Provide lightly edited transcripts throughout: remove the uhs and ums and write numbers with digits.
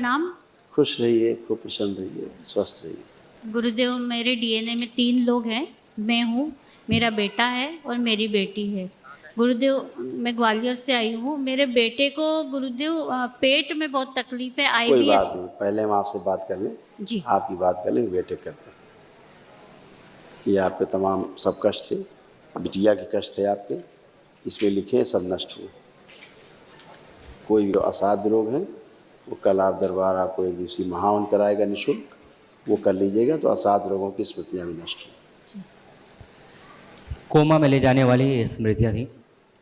प्रणाम। खुश रहिए, खूब प्रसन्न रहिए, स्वस्थ रहिए। गुरुदेव, मेरे डीएनए में 3 लोग हैं। मैं हूँ, मेरा बेटा है और मेरी बेटी है। गुरुदेव, मैं ग्वालियर से आई हूँ। मेरे बेटे को गुरुदेव पेट में बहुत तकलीफ है, कोई आईबीएस। बात नहीं, पहले हम आपसे बात कर लें। जी आपकी बात कर लें, वेटे करते हैं। ये आप पे तमाम सब कष्ट थे, बिटिया के कष्ट थे आपके, इसमें लिखे हैं, सब नष्ट हुए। कोई भी असाध्य रोग है वो कल आप दरबार आपको एक दिवसीय महावन कराएगा निःशुल्क, वो कर लीजिएगा तो असाध्य रोगों की स्मृतियाँ भी नष्ट हों। कोमा में ले जाने वाली ये स्मृतियाँ थी,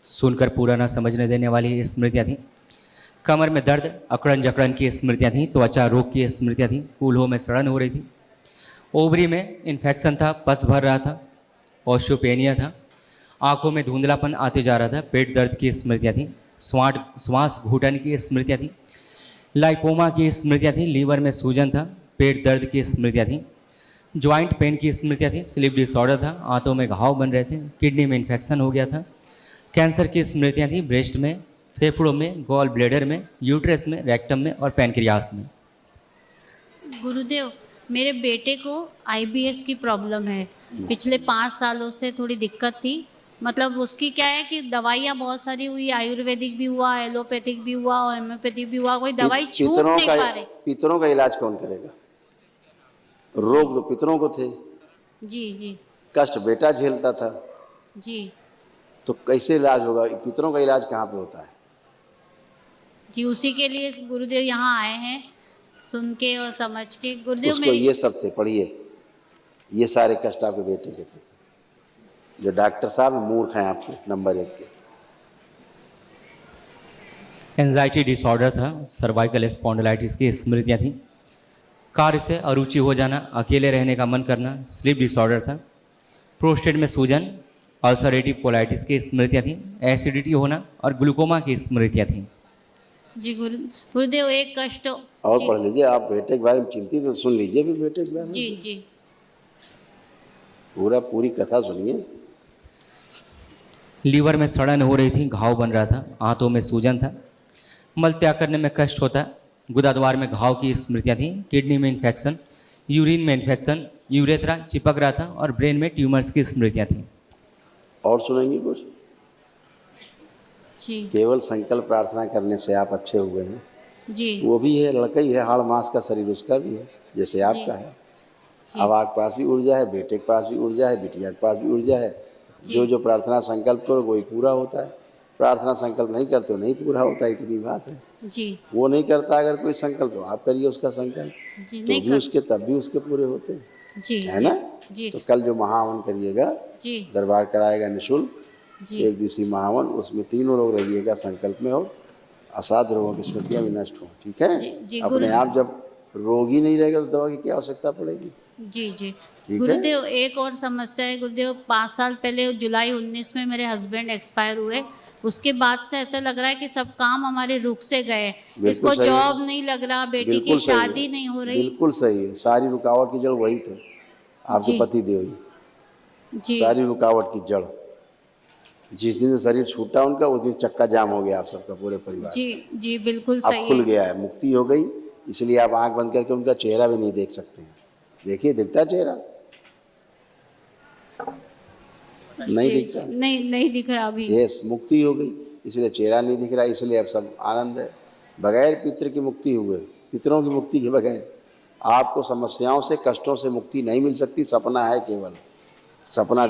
सुनकर पूरा ना समझने देने वाली ये स्मृतियाँ थी। कमर में दर्द, अकड़न जकड़न की स्मृतियाँ थी, त्वचा रोग की स्मृतियाँ थी, कूल्हों में सड़न हो रही थी, ओवरी में इन्फेक्शन था, पस भर रहा था, ऑस्टियोपेनिया था, आंखों में धुंधलापन आते जा रहा था, पेट दर्द की स्मृतियाँ थी, श्वास घुटन की स्मृतियाँ थी, लाइपोमा की स्मृतियाँ थी, लीवर में सूजन था, पेट दर्द की स्मृतियाँ थी, ज्वाइंट पेन की स्मृतियाँ थी, स्लीप डिसऑर्डर था, आंतों में घाव बन रहे थे, किडनी में इन्फेक्शन हो गया था, कैंसर की स्मृतियाँ थी, ब्रेस्ट में, फेफड़ों में, गॉल ब्लेडर में, यूट्रस में, रेक्टम में और पैनक्रियास में। गुरुदेव, मेरे बेटे को आईबीएस की प्रॉब्लम है। पिछले 5 सालों से थोड़ी दिक्कत थी। मतलब उसकी क्या है कि दवाइयाँ बहुत सारी हुई, आयुर्वेदिक भी हुआ, एलोपैथिक भी हुआ और होम्योपैथिक भी हुआ, कोई दवाई छूट नहीं पा रही। पितरों का इलाज कौन करेगा? रोग तो पितरों को थे, जी जी कष्ट बेटा झेलता था, जी तो कैसे इलाज होगा? पितरों का इलाज कहाँ पे होता है? जी, उसी के लिए गुरुदेव यहाँ आए हैं, सुन के और समझ के। गुरुदेव उसको मेरी ये सब थे, पढ़िए, ये सारे कष्ट आपके बेटे के थे। जो डॉक्टर साहब मूर्ख हैं आपके, नंबर 1 के। एंजाइटी डिसऑर्डर था, सर्वाइकल स्पॉन्डिलाइटिस की स्मृतियाँ थी, कार्य से अरुचि हो जाना, अकेले रहने का मन करना, स्लीप डिसऑर्डर था, प्रोस्टेट में सूजन, अल्सरेटिव कोलाइटिस की स्मृतियाँ थी, एसिडिटी होना और ग्लूकोमा की स्मृतियाँ थी। जी गुरुदेव, एक कष्ट और जी पढ़ लीजिए, आप बेटे के बारे में चिंतित तो सुन लीजिए भी बेटे के बारे में। जी जी पूरी कथा सुनिए। लीवर में सड़न हो रही थी, घाव बन रहा था, आंतों में सूजन था, मल त्याग करने में कष्ट होता, गुदाद्वार में घाव की स्मृतियाँ थी, किडनी में इन्फेक्शन, यूरिन में इन्फेक्शन, यूरेथ्रा चिपक रहा था और ब्रेन में ट्यूमर्स की स्मृतियाँ थी। और सुनेंगे कुछ? जी केवल संकल्प प्रार्थना करने से आप अच्छे हुए हैं। जी वो भी है, लड़का ही है, हाड़ मांस का शरीर उसका भी है जैसे आपका है। जी अब आपके पास भी ऊर्जा है, बेटे के पास भी ऊर्जा है, बिटिया के पास भी ऊर्जा है। जो जो प्रार्थना संकल्प करो वही पूरा होता है। प्रार्थना संकल्प नहीं करते हो नहीं पूरा होता, इतनी बात है। जी वो नहीं करता अगर कोई संकल्प, तो आप करिए उसका संकल्प, जी तो नहीं भी कर उसके तब भी उसके पूरे होते हैं, जी है जी ना? जी तो कल जो महावन करिएगा, जी दरबार कराएगा निःशुल्क, जी एक दिवसीय महावन, उसमें 3 लोग रहिएगा संकल्प में, हो असाध्य रोगों की स्मृतियाँ भी नष्ट हों, ठीक है? जी अपने आप जब रोगी नहीं रहेगा तो दवा की क्या आवश्यकता पड़ेगी? जी जी ठीक है? गुरुदेव, एक और समस्या है गुरुदेव। 5 साल पहले जुलाई 19 में मेरे हस्बैंड एक्सपायर हुए। उसके बाद से ऐसा लग रहा है कि सब काम हमारे रुक से गए। बिल्कुल इसको सही है। जॉब नहीं लग रहा, बेटी की बिल्कुल सही है, शादी नहीं हो रही। बिल्कुल सही है। सारी रुकावट की जड़ वही थे, आपके जी पति देव ही। जी सारी रुकावट की जड़, जिस दिन से शरीर छूटा उनका, उस दिन चक्का जाम हो गया आप सबका, पूरे परिवार। जी जी बिल्कुल अब सही खुल है। गया है, मुक्ति हो गई, इसलिए आप आंख बंद करके उनका चेहरा भी नहीं देख सकते हैं। देखिए, दिखता चेहरा? नहीं जी दिखता। जी नहीं नहीं दिख रहा अभी। यस, मुक्ति हो गई, इसलिए चेहरा नहीं दिख रहा, इसलिए अब सब आनंद है। बगैर पितृ की मुक्ति हुए, पितरों की मुक्ति के बगैर आपको समस्याओं से, कष्टों से मुक्ति नहीं मिल सकती। सपना है केवल, सपना